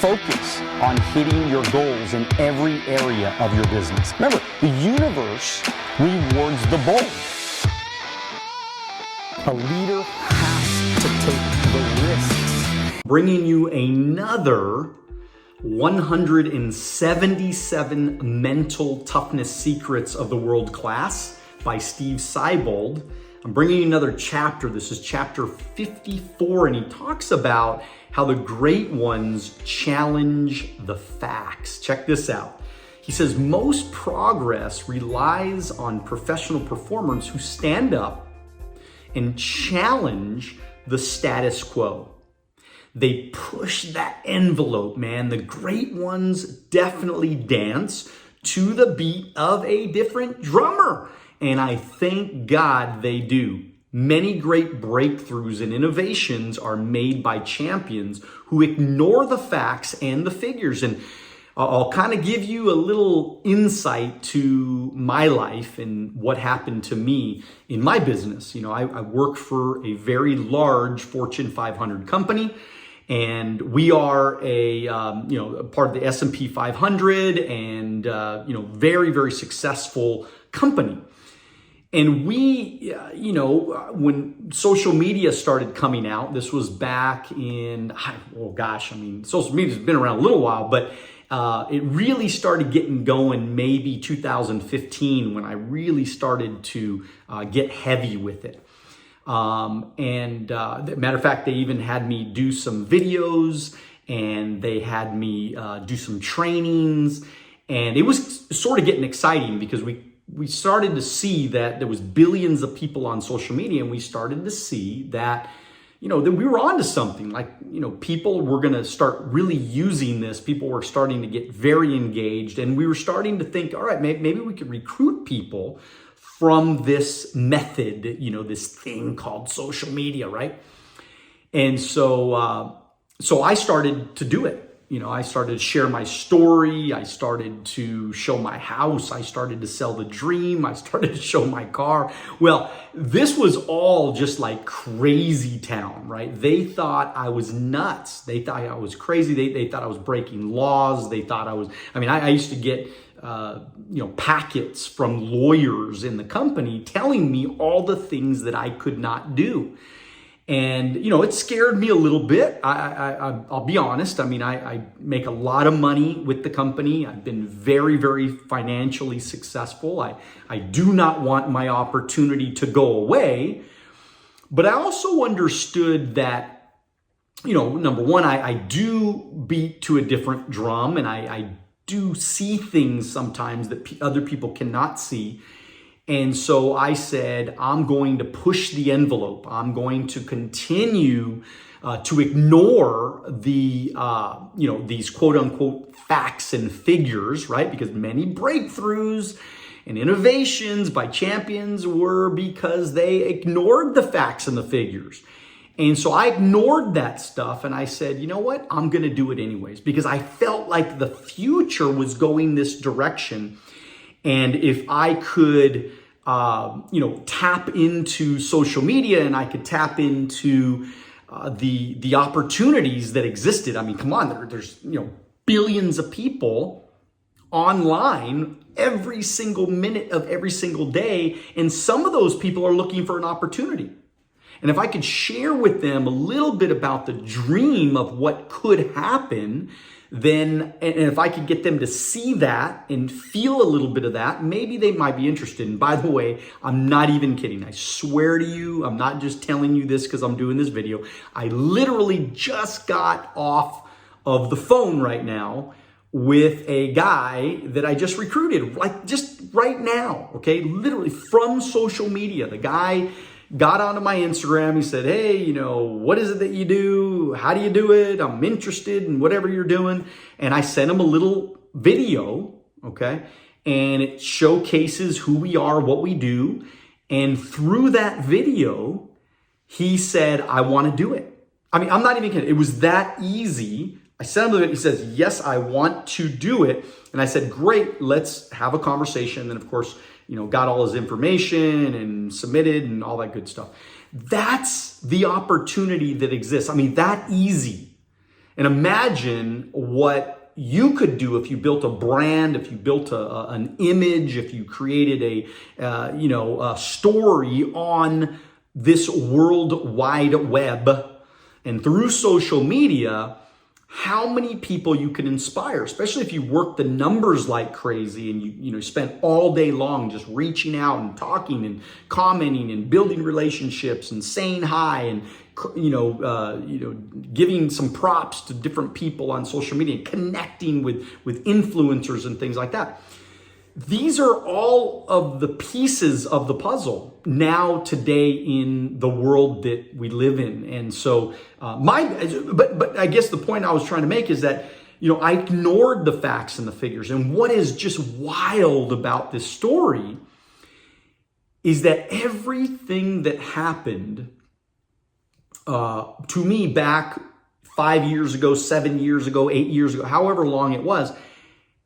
focus on hitting your goals in every area of your business. Remember, the universe rewards the bold. A leader has to take the risks. Bringing you another 177 Mental Toughness Secrets of the World Class by Steve Seibold. I'm bringing you another chapter. This is chapter 54, and he talks about how the great ones challenge the facts. Check this out. He says, most progress relies on professional performers who stand up and challenge the status quo. They push that envelope, man. The great ones definitely dance to the beat of a different drummer. And I thank God they do. Many great breakthroughs and innovations are made by champions who ignore the facts and the figures. And I'll kind of give you a little insight to my life and what happened to me in my business. You know, I work for a very large Fortune 500 company, and we are a part of the S&P 500, and very, very successful company. And we, when social media started coming out, this was back in, social media's been around a little while, but it really started getting going maybe 2015 when I really started to get heavy with it. Matter of fact, they even had me do some videos, and they had me do some trainings, and it was sort of getting exciting because we started to see that there was billions of people on social media, and we started to see that, that we were onto something. Like, people were going to start really using this. People were starting to get very engaged, and we were starting to think, all right, maybe we could recruit people from this method, this thing called social media, right? And so I started to do it. I started to share my story. I started to show my house. I started to sell the dream. I started to show my car. Well, this was all just like crazy town, right? They thought I was nuts. They thought I was crazy. They thought I was breaking laws. They thought I used to get, packets from lawyers in the company telling me all the things that I could not do. And, it scared me a little bit. I'll be honest. I make a lot of money with the company. I've been very, very financially successful. I do not want my opportunity to go away. But I also understood that, number one, I do beat to a different drum, and I do see things sometimes that other people cannot see. And so I said, I'm going to push the envelope. I'm going to continue to ignore the, these quote unquote facts and figures, right? Because many breakthroughs and innovations by champions were because they ignored the facts and the figures. And so I ignored that stuff, and I said, you know what? I'm going to do it anyways, because I felt like the future was going this direction. And if I could, tap into social media, and I could tap into the opportunities that existed. Come on, there's billions of people online every single minute of every single day, and some of those people are looking for an opportunity. And if I could share with them a little bit about the dream of what could happen, then, and if I could get them to see that and feel a little bit of that, maybe they might be interested. And by the way, I'm not even kidding. I swear to you, I'm not just telling you this because I'm doing this video. I literally just got off of the phone right now with a guy that I just recruited, like just right now, okay? Literally from social media. The guy got onto my Instagram. He said, hey, what is it that you do? How do you do it? I'm interested in whatever you're doing. And I sent him a little video, okay? And it showcases who we are, what we do. And through that video, he said, I want to do it. I'm not even kidding. It was that easy. I sent him the video. He says, yes, I want to do it. And I said, great, let's have a conversation. And of course, got all his information and submitted and all that good stuff. That's the opportunity that exists. That easy. And imagine what you could do if you built a brand, if you built an image, if you created a story on this world wide web and through social media, how many people you can inspire, especially if you work the numbers like crazy and you spend all day long just reaching out and talking and commenting and building relationships and saying hi and giving some props to different people on social media and connecting with influencers and things like that. These are all of the pieces of the puzzle now today in the world that we live in. And so but I guess the point I was trying to make is that, I ignored the facts and the figures. And what is just wild about this story is that everything that happened to me back 5 years ago, 7 years ago, 8 years ago, however long it was,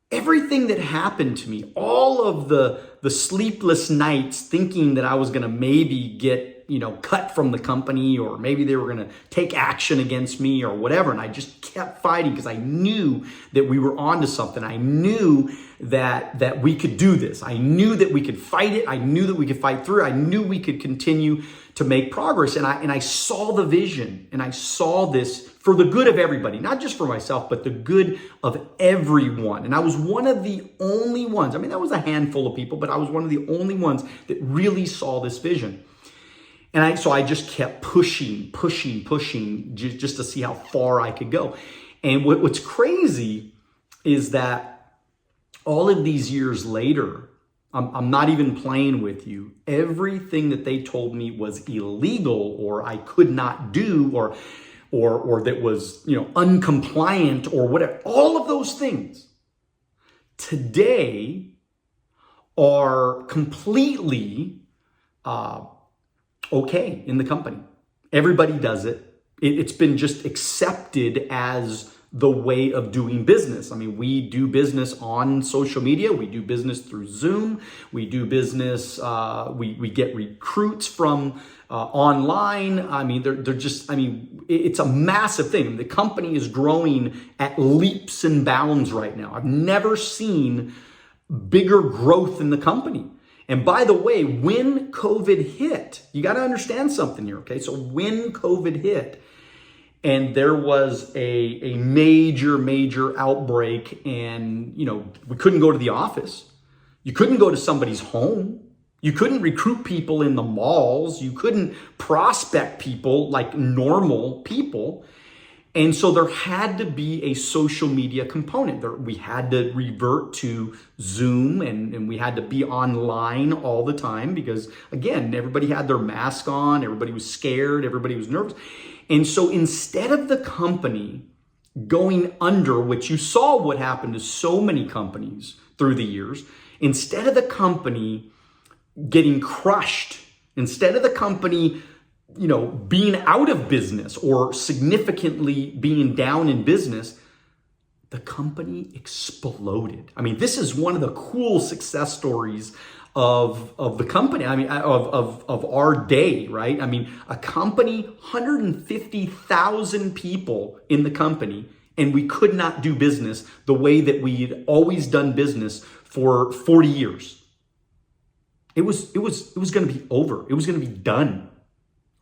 everything that happened to me, all of the sleepless nights thinking that I was going to maybe get, cut from the company, or maybe they were going to take action against me or whatever. And I just kept fighting because I knew that we were onto something. I knew that we could do this. I knew that we could fight it. I knew that we could fight through it. I knew we could continue to make progress. And I saw the vision, and I saw this for the good of everybody, not just for myself, but the good of everyone. And I was one of the only ones. I mean, that was a handful of people, but I was one of the only ones that really saw this vision. And so I just kept pushing, just to see how far I could go. And what's crazy is that all of these years later, I'm not even playing with you, everything that they told me was illegal or I could not do or that was, uncompliant or whatever, all of those things today are completely okay in the company. Everybody does it. It's been just accepted as the way of doing business. I mean, we do business on social media. We do business through Zoom. We do business, we get recruits from online. I mean, it's a massive thing. The company is growing at leaps and bounds right now. I've never seen bigger growth in the company. And by the way, when COVID hit, you got to understand something here, okay? So when COVID hit, and there was a major outbreak, and we couldn't go to the office. You couldn't go to somebody's home. You couldn't recruit people in the malls. You couldn't prospect people like normal people. And so there had to be a social media component. We had to revert to Zoom, and we had to be online all the time because, again, everybody had their mask on. Everybody was scared. Everybody was nervous. And so instead of the company going under, which you saw what happened to so many companies through the years, instead of the company getting crushed, instead of the company, being out of business or significantly being down in business, the company exploded. I mean, this is one of the cool success stories of the company. I mean, of our day, right? I mean, a company, 150,000 people in the company, and we could not do business the way that we'd always done business for 40 years. It was going to be over. It was going to be done.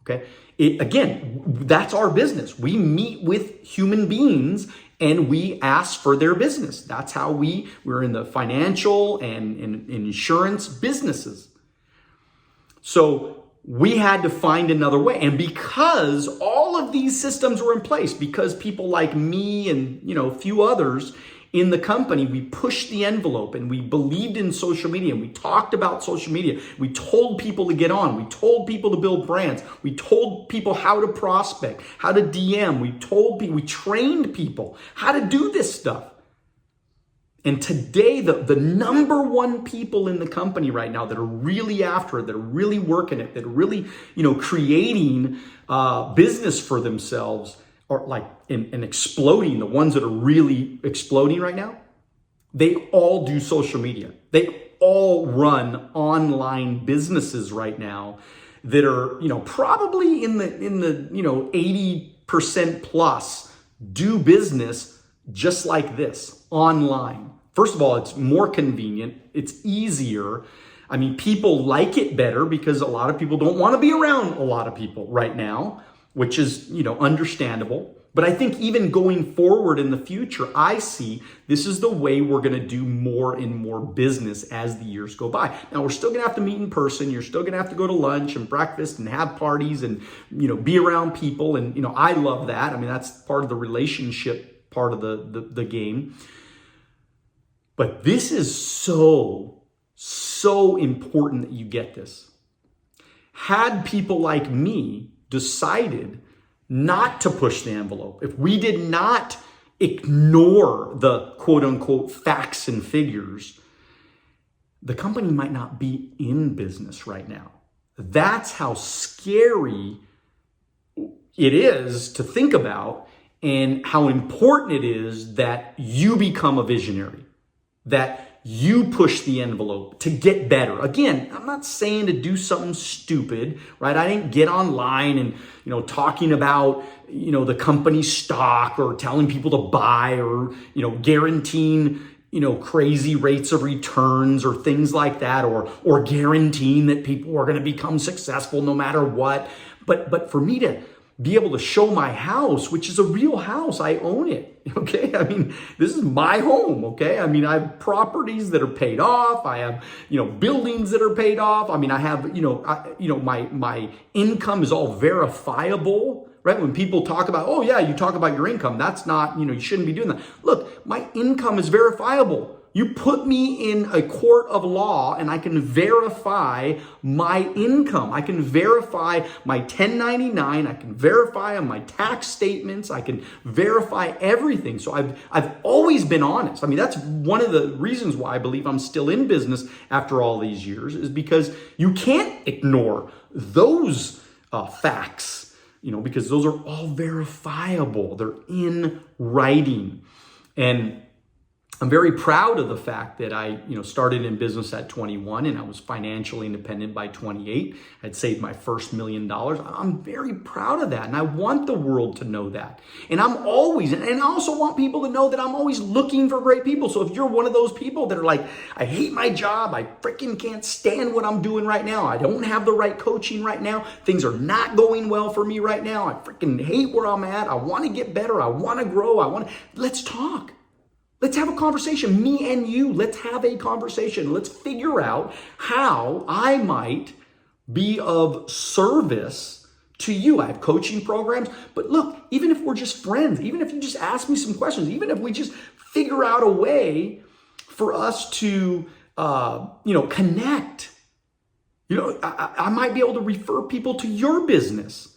Okay. Again, that's our business. We meet with human beings and we ask for their business. That's how we're in the financial and insurance businesses. So we had to find another way. And because all of these systems were in place, because people like me and, a few others in the company, we pushed the envelope and we believed in social media and we talked about social media. We told people to get on. We told people to build brands. We told people how to prospect, how to DM. We trained people how to do this stuff. And today, the number one people in the company right now that are really after it, that are really working it, that are really, creating business for themselves, or like and exploding, the ones that are really exploding right now, they all do social media. They all run online businesses right now that are, probably in the 80% plus do business just like this, online. First of all, it's more convenient. It's easier. I mean, people like it better because a lot of people don't want to be around a lot of people right now, which is, understandable. But I think even going forward in the future, I see this is the way we're going to do more and more business as the years go by. Now, we're still going to have to meet in person. You're still going to have to go to lunch and breakfast and have parties and, be around people. And, I love that. I mean, that's part of the relationship part of the game. But this is so important that you get this. Had people like me decided not to push the envelope, if we did not ignore the quote unquote facts and figures, the company might not be in business right now. That's how scary it is to think about, and how important it is that you become a visionary, that you push the envelope to get better. Again, I'm not saying to do something stupid, right? I didn't get online and, talking about, the company stock or telling people to buy or, guaranteeing, crazy rates of returns or things like that, or guaranteeing that people are going to become successful no matter what. But for me to be able to show my house, which is a real house, I own it. Okay. I mean, this is my home. Okay. I mean, I have properties that are paid off. I have, buildings that are paid off. I mean, I have, my income is all verifiable, right? When people talk about, oh yeah, you talk about your income. That's not, you shouldn't be doing that. Look, my income is verifiable. You put me in a court of law and I can verify my income. I can verify my 1099. I can verify on my tax statements. I can verify everything. So I've always been honest. I mean, that's one of the reasons why I believe I'm still in business after all these years, is because you can't ignore those facts, because those are all verifiable. They're in writing. And I'm very proud of the fact that I, started in business at 21 and I was financially independent by 28. I'd saved my first $1 million. I'm very proud of that. And I want the world to know that. And and I also want people to know that I'm always looking for great people. So if you're one of those people that are like, I hate my job, I freaking can't stand what I'm doing right now, I don't have the right coaching right now, things are not going well for me right now, I freaking hate where I'm at, I want to get better, I want to grow, let's talk. Let's have a conversation, me and you. Let's have a conversation. Let's figure out how I might be of service to you. I have coaching programs, but look, even if we're just friends, even if you just ask me some questions, even if we just figure out a way for us to, connect, I might be able to refer people to your business.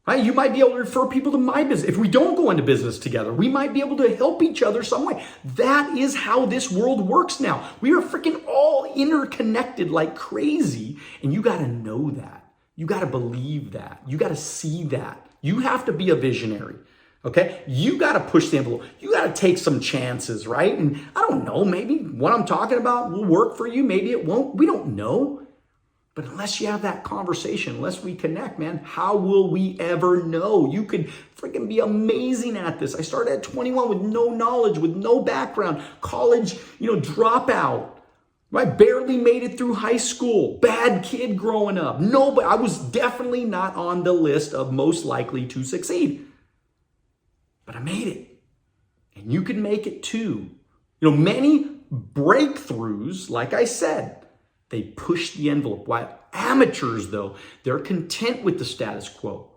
Right? You might be able to refer people to my business. If we don't go into business together, we might be able to help each other some way. That is how this world works now. We are freaking all interconnected like crazy. And you got to know that. You got to believe that. You got to see that. You have to be a visionary. Okay? You got to push the envelope. You got to take some chances, right? And I don't know, maybe what I'm talking about will work for you. Maybe it won't. We don't know. But unless you have that conversation, unless we connect, man, how will we ever know? You could freaking be amazing at this. I started at 21 with no knowledge, with no background, college, dropout, right? Barely made it through high school, bad kid growing up. I was definitely not on the list of most likely to succeed. But I made it. And you can make it too. Many breakthroughs, like I said, they push the envelope. While amateurs, though, they're content with the status quo.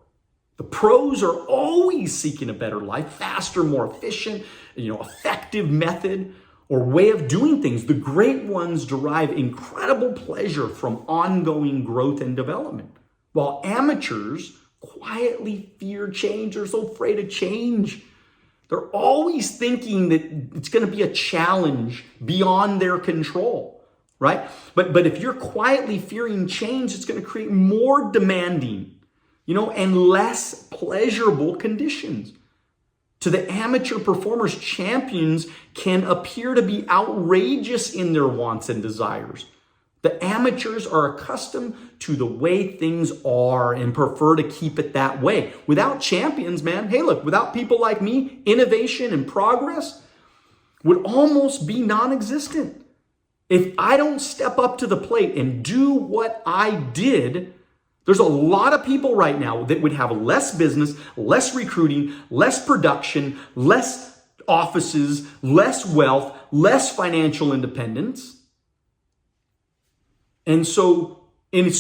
The pros are always seeking a better life, faster, more efficient, effective method or way of doing things. The great ones derive incredible pleasure from ongoing growth and development. While amateurs quietly fear change. They're so afraid of change. They're always thinking that it's going to be a challenge beyond their control. Right? But if you're quietly fearing change, it's going to create more demanding, and less pleasurable conditions. To the amateur performers, champions can appear to be outrageous in their wants and desires. The amateurs are accustomed to the way things are and prefer to keep it that way. Without champions, man, hey, look, without people like me, innovation and progress would almost be non-existent. If I don't step up to the plate and do what I did, there's a lot of people right now that would have less business, less recruiting, less production, less offices, less wealth, less financial independence. And it's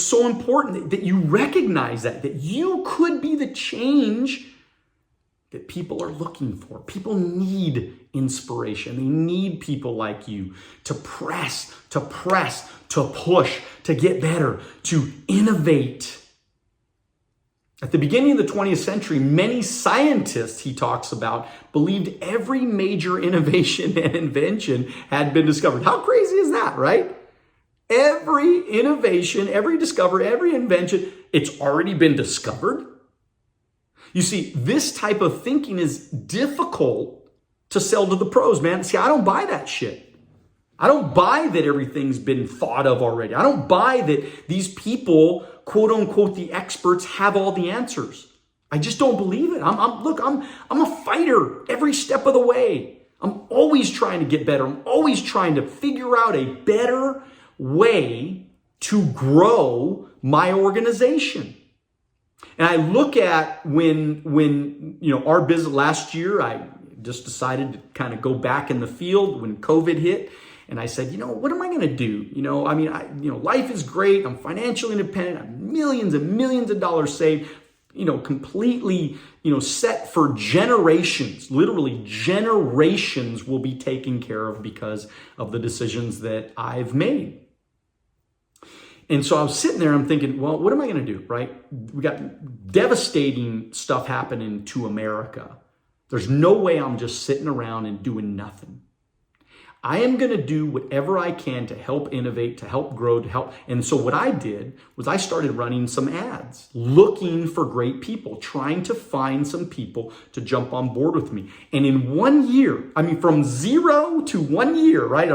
so important that you recognize that you could be the change that people are looking for. People need inspiration. They need people like you to press, to push, to get better, to innovate. At the beginning of the 20th century, many scientists, he talks about, believed every major innovation and invention had been discovered. How crazy is that, right? Every innovation, every discovery, every invention, it's already been discovered. You see, this type of thinking is difficult to sell to the pros, man. See, I don't buy that shit. I don't buy that everything's been thought of already. I don't buy that these people, quote unquote, the experts, have all the answers. I just don't believe it. I'm a fighter every step of the way. I'm always trying to get better. I'm always trying to figure out a better way to grow my organization. And I look at when our business last year, I just decided to kind of go back in the field when COVID hit. And I said, what am I going to do? Life is great. I'm financially independent. I have millions and millions of dollars saved, completely, set for generations. Literally generations will be taken care of because of the decisions that I've made. And so I was sitting there, I'm thinking, well, what am I going to do, right? We got devastating stuff happening to America. There's no way I'm just sitting around and doing nothing. I am going to do whatever I can to help innovate, to help grow, to help. And so what I did was I started running some ads, looking for great people, trying to find some people to jump on board with me. And in 1 year, from 0 to 1 year, right?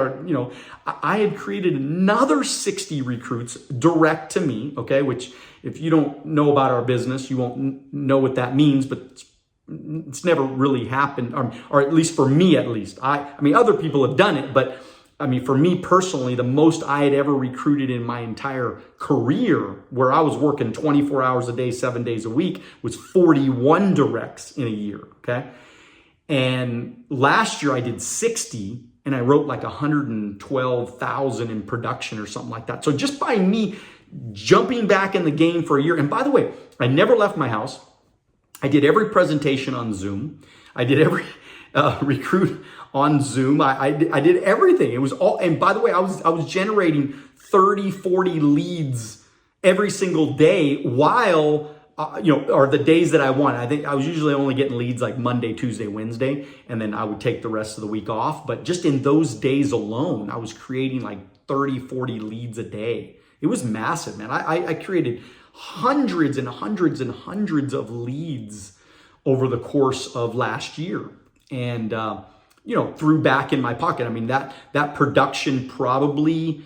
I had created another 60 recruits direct to me, okay? Which if you don't know about our business, you won't know what that means, but it's never really happened, or at least for me, other people have done it, but for me personally, the most I had ever recruited in my entire career, where I was working 24 hours a day, 7 days a week, was 41 directs in a year, okay? And last year I did 60, and I wrote like 112,000 in production or something like that. So just by me jumping back in the game for a year, and by the way, I never left my house. I did every presentation on Zoom. I did every recruit on Zoom. I did everything. It was all, and by the way, I was generating 30, 40 leads every single day while, or the days that I wanted. I think I was usually only getting leads like Monday, Tuesday, Wednesday, and then I would take the rest of the week off. But just in those days alone, I was creating like 30, 40 leads a day. It was massive, man. I created hundreds and hundreds and hundreds of leads over the course of last year, and threw back in my pocket. That production probably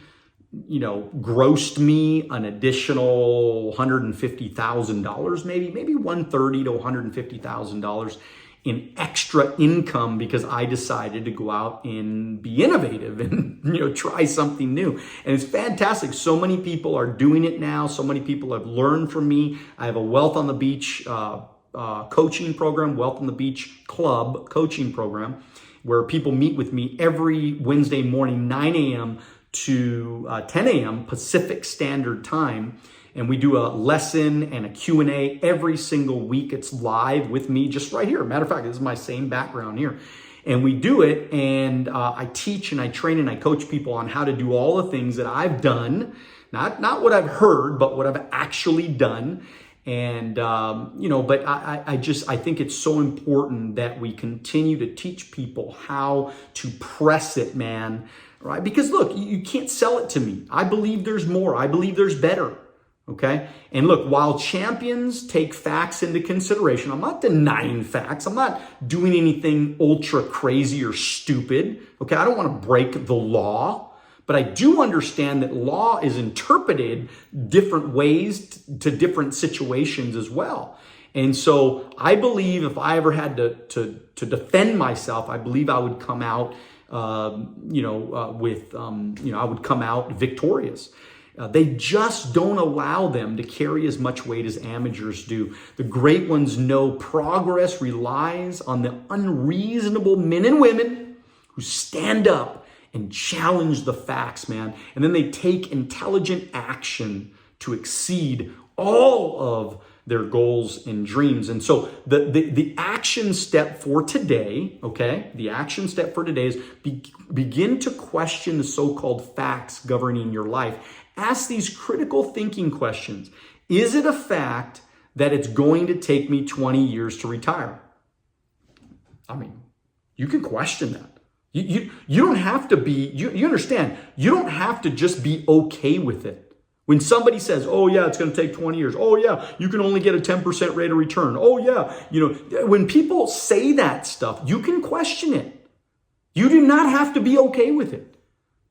grossed me an additional $150,000, maybe $130,000 to $150,000 in extra income, because I decided to go out and be innovative and try something new. And it's fantastic. So many people are doing it now. So many people have learned from me. I have a Wealth on the Beach coaching program, Wealth on the Beach Club coaching program, where people meet with me every Wednesday morning, 9 a.m. to 10 a.m. Pacific Standard Time. And we do a lesson and a Q&A every single week. It's live with me just right here. Matter of fact, this is my same background here. And we do it, and I teach and I train and I coach people on how to do all the things that I've done. Not what I've heard, but what I've actually done. And, but I think it's so important that we continue to teach people how to press it, man. Right? Because look, you can't sell it to me. I believe there's more. I believe there's better. Okay. And look, while champions take facts into consideration, I'm not denying facts. I'm not doing anything ultra crazy or stupid. Okay. I don't want to break the law, But I do understand that law is interpreted different ways to different situations as well. And so I believe if I ever had to defend myself, I believe I would come out, I would come out victorious. They just don't allow them to carry as much weight as amateurs do. The great ones know progress relies on the unreasonable men and women who stand up and challenge the facts, man. And then they take intelligent action to exceed all of their goals and dreams. And so the action step for today, okay, the action step for today is begin to question the so-called facts governing your life. Ask these critical thinking questions. Is it a fact that it's going to take me 20 years to retire? I mean, you can question that. You don't have to be, you understand, you don't have to just be okay with it. When somebody says, oh yeah, it's going to take 20 years. Oh yeah, you can only get a 10% rate of return. Oh yeah, when people say that stuff, you can question it. You do not have to be okay with it.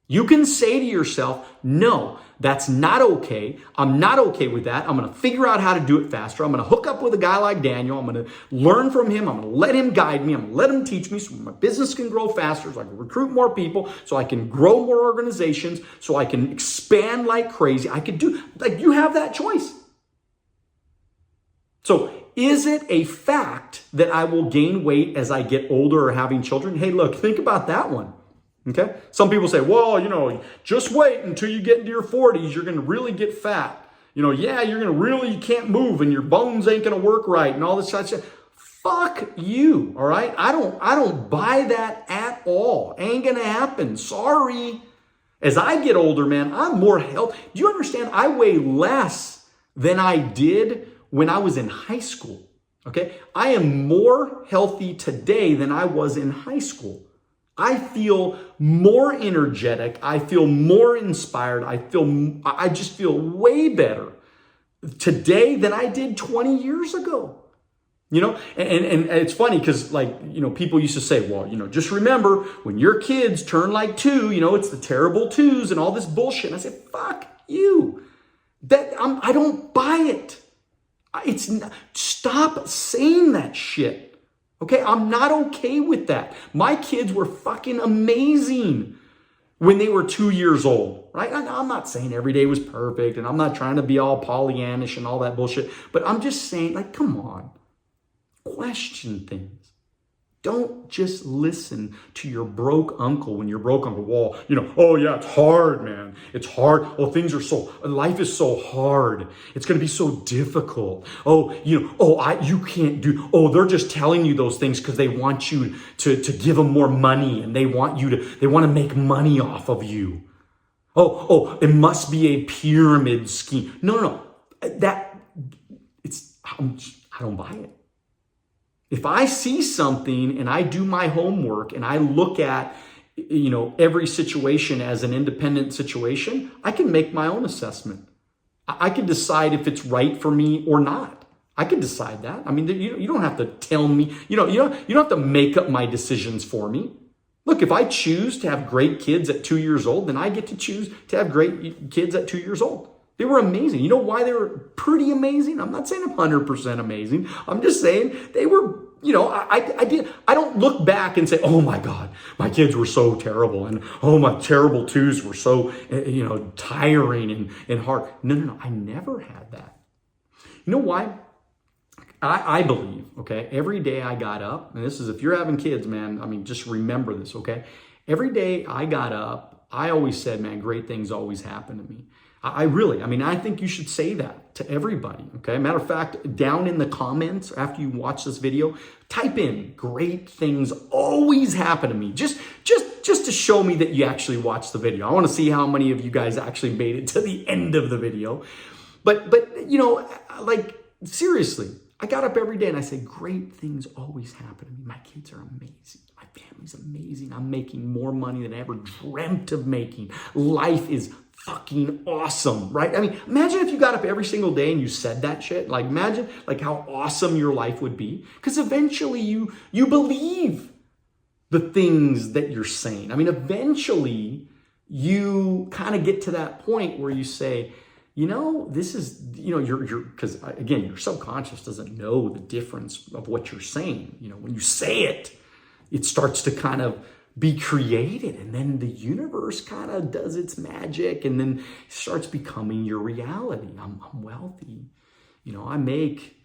You can say to yourself, no, that's not okay. I'm not okay with that. I'm going to figure out how to do it faster. I'm going to hook up with a guy like Daniel. I'm going to learn from him. I'm going to let him guide me. I'm going to let him teach me so my business can grow faster, so I can recruit more people, so I can grow more organizations, so I can expand like crazy. I could do, you have that choice. So is it a fact that I will gain weight as I get older or having children? Hey, look, think about that one. Okay. Some people say, well, just wait until you get into your 40s. You're going to really get fat. You're going to really, you can't move and your bones ain't going to work right and all this kind of stuff. Fuck you. All right. I don't buy that at all. Ain't going to happen. Sorry. As I get older, man, I'm more healthy. Do you understand? I weigh less than I did when I was in high school. Okay. I am more healthy today than I was in high school. I feel more energetic. I feel more inspired. I just feel way better today than I did 20 years ago. And it's funny because people used to say, well, just remember when your kids turn like 2, it's the terrible 2s and all this bullshit. And I said, fuck you. I don't buy it. Stop saying that shit. Okay, I'm not okay with that. My kids were fucking amazing when they were 2 years old, right? I'm not saying every day was perfect, and I'm not trying to be all Pollyannish and all that bullshit, but I'm just saying, come on, question things. Don't just listen to your broke uncle when you're broke uncle. Well, oh yeah, it's hard, man. It's hard. Oh, life is so hard. It's going to be so difficult. Oh, you can't do, they're just telling you those things because they want you to give them more money and they want to make money off of you. Oh, it must be a pyramid scheme. No. I don't buy it. If I see something and I do my homework and I look at, every situation as an independent situation, I can make my own assessment. I can decide if it's right for me or not. I can decide that. I mean, you don't have to tell me, you don't have to make up my decisions for me. Look, if I choose to have great kids at 2 years old, then I get to choose to have great kids at 2 years old. They were amazing. You know why they were pretty amazing? I'm not saying 100% amazing. I'm just saying they were, I don't look back and say, oh my God, my kids were so terrible. And oh, my terrible 2s were so, tiring and hard. No. I never had that. You know why? I believe, okay, every day I got up, and this is, if you're having kids, man, just remember this, okay? Every day I got up, I always said, man, great things always happen to me. I think you should say that to everybody, okay? Matter of fact, down in the comments after you watch this video, type in great things always happen to me. Just to show me that you actually watched the video. I want to see how many of you guys actually made it to the end of the video. But seriously, I got up every day and I said, great things always happen to me. My kids are amazing. My family's amazing. I'm making more money than I ever dreamt of making. Life is fucking awesome, right? Imagine if you got up every single day and you said that shit. Imagine how awesome your life would be. Because eventually you believe the things that you're saying. Eventually you kind of get to that point where you say, this is, because again, your subconscious doesn't know the difference of what you're saying. When you say it, it starts to kind of be created, and then the universe kind of does its magic, and then starts becoming your reality. I'm wealthy. I make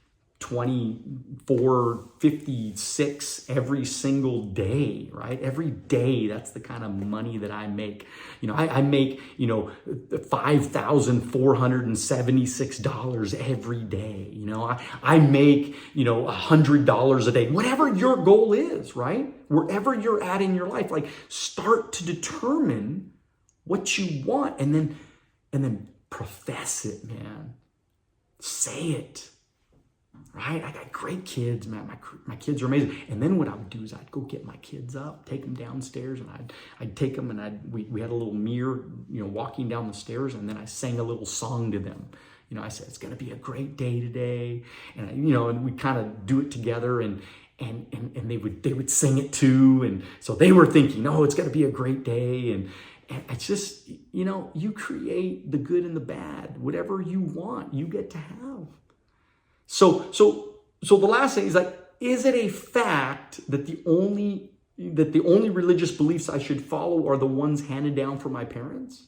24.56 every single day, right? Every day, that's the kind of money that I make. I make, $5,476 every day. I make, $100 a day, whatever your goal is, right? Wherever you're at in your life, like start to determine what you want and then profess it, man. Say it. Right? I got great kids, man. My kids are amazing. And then what I would do is I'd go get my kids up, take them downstairs, and I'd take them, and we had a little mirror, walking down the stairs, and then I sang a little song to them. I said, it's going to be a great day today. And and we kind of do it together, and they would sing it too. And so they were thinking, oh, it's going to be a great day. And it's just, you create the good and the bad. Whatever you want, you get to have. So the last thing is like, is it a fact that the only religious beliefs I should follow are the ones handed down from my parents?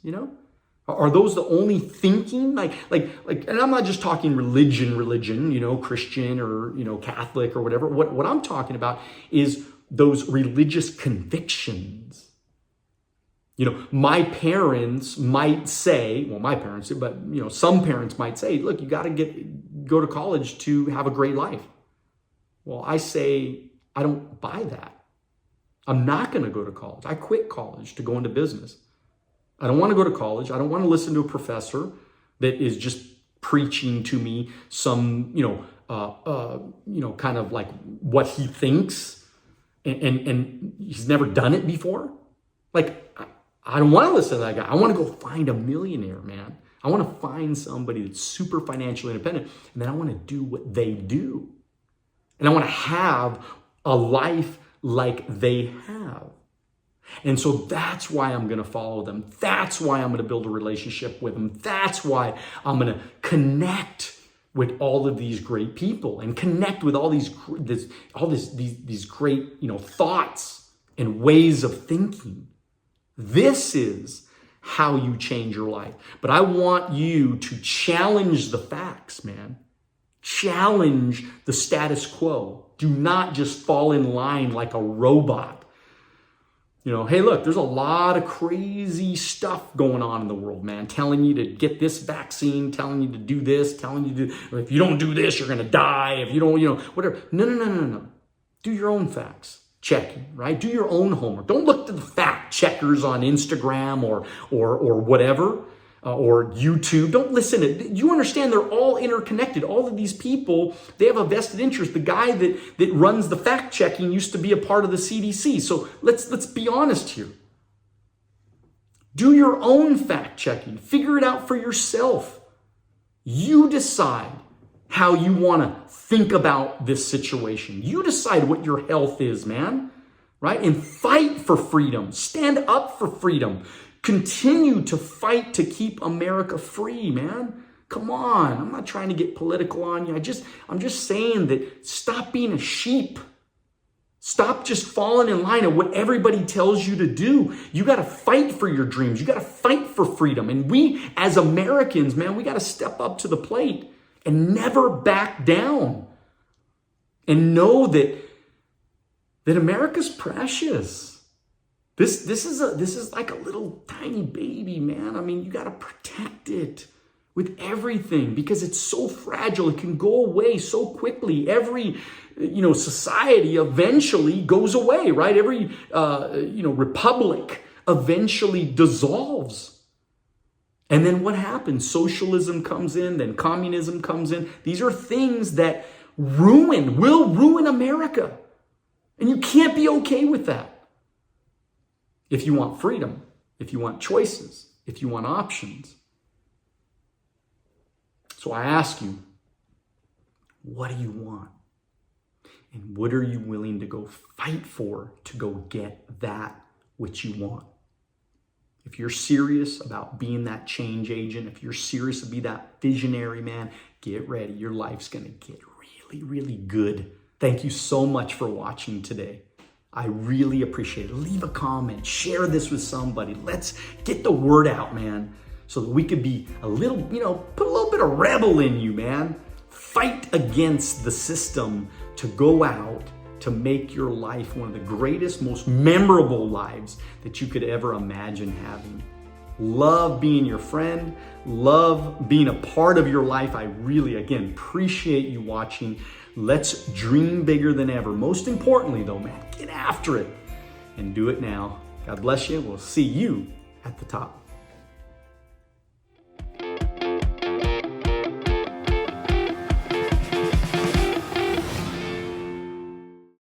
Are those the only thinking? Like, and I'm not just talking religion, Christian or, Catholic or whatever. What I'm talking about is those religious convictions. My parents might say, well, my parents, but some parents might say, look, you got to go to college to have a great life. Well, I say, I don't buy that. I'm not going to go to college. I quit college to go into business. I don't want to go to college. I don't want to listen to a professor that is just preaching to me some, kind of like what he thinks, and he's never done it before. Like, I don't want to listen to that guy. I want to go find a millionaire, man. I want to find somebody that's super financially independent, and then I want to do what they do. And I want to have a life like they have. And so that's why I'm going to follow them. That's why I'm going to build a relationship with them. That's why I'm going to connect with all of these great people and connect with all these great, thoughts and ways of thinking. This is how you change your life. But I want you to challenge the facts, man. Challenge the status quo. Do not just fall in line like a robot. Hey, look, there's a lot of crazy stuff going on in the world, man. Telling you to get this vaccine, telling you to do this, telling you to, if you don't do this, you're going to die. If you don't, whatever. No. Do your own facts. Checking, right? Do your own homework. Don't look to the fact checkers on Instagram or whatever, or YouTube. Don't listen to, you understand they're all interconnected. All of these people, they have a vested interest. The guy that runs the fact checking used to be a part of the CDC. So let's be honest here. Do your own fact checking. Figure it out for yourself. You decide how you want to think about this situation. You decide what your health is, man, right? And fight for freedom. Stand up for freedom. Continue to fight to keep America free, man. Come on. I'm not trying to get political on you. I'm just saying that stop being a sheep. Stop just falling in line of what everybody tells you to do. You got to fight for your dreams. You got to fight for freedom. And we as Americans, man, we got to step up to the plate and never back down, and know that America's precious. This is like a little tiny baby, man. I mean, you got to protect it with everything because it's so fragile. It can go away so quickly. Every society eventually goes away, right? Every republic eventually dissolves. And then what happens? Socialism comes in, then communism comes in. These are things that will ruin America. And you can't be okay with that. If you want freedom, if you want choices, if you want options. So I ask you, what do you want? And what are you willing to go fight for to go get that which you want? If you're serious about being that change agent, if you're serious to be that visionary, man, get ready. Your life's going to get really, really good. Thank you so much for watching today. I really appreciate it. Leave a comment, share this with somebody. Let's get the word out, man, so that we could be a little, put a little bit of rebel in you, man. Fight against the system to go out to make your life one of the greatest, most memorable lives that you could ever imagine having. Love being your friend, love being a part of your life. I really, again, appreciate you watching. Let's dream bigger than ever. Most importantly though, man, get after it and do it now. God bless you. We'll see you at the top.